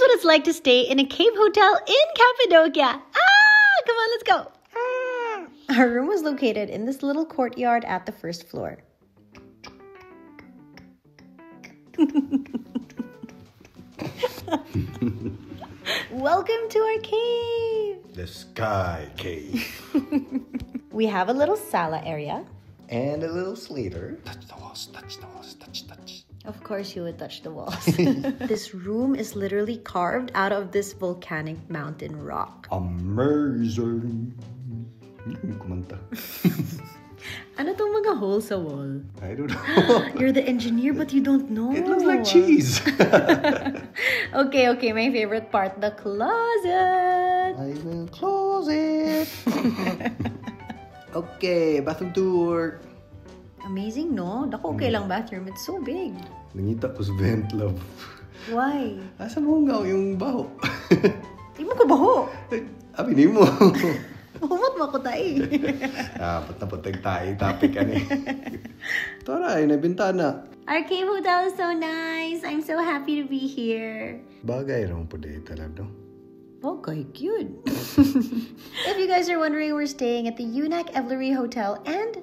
what it's like to stay in a cave hotel in Cappadocia. Come on, let's go. Our room was located in this little courtyard at the first floor. Welcome to our cave. The Sky Cave. We have a little sala area. And a little Slater. Touch the walls, touch the walls, touch. Of course you would touch the walls. This room is literally carved out of this volcanic mountain rock. Amazing. Kumanta. Ano tong mga holes sa wall? I don't know. You're the engineer but you don't know. It looks like cheese. Okay, my favorite part, the closet. I will close it. Okay, bathroom tour. Amazing, no? Dako, okay lang bathroom. It's so big. Nangita ko sa vent, love. Why? Asa mo nga yung baho? Di mo ko baho. Abi mo. Humot mo ko tayo. Dapat na patag tayo topic ani. Tara, na bintana. Our cave hotel is so nice. I'm so happy to be here. Bagay rin po dito talaga. Okay, cute. If you guys are wondering, we're staying at the UNAC Evlery Hotel and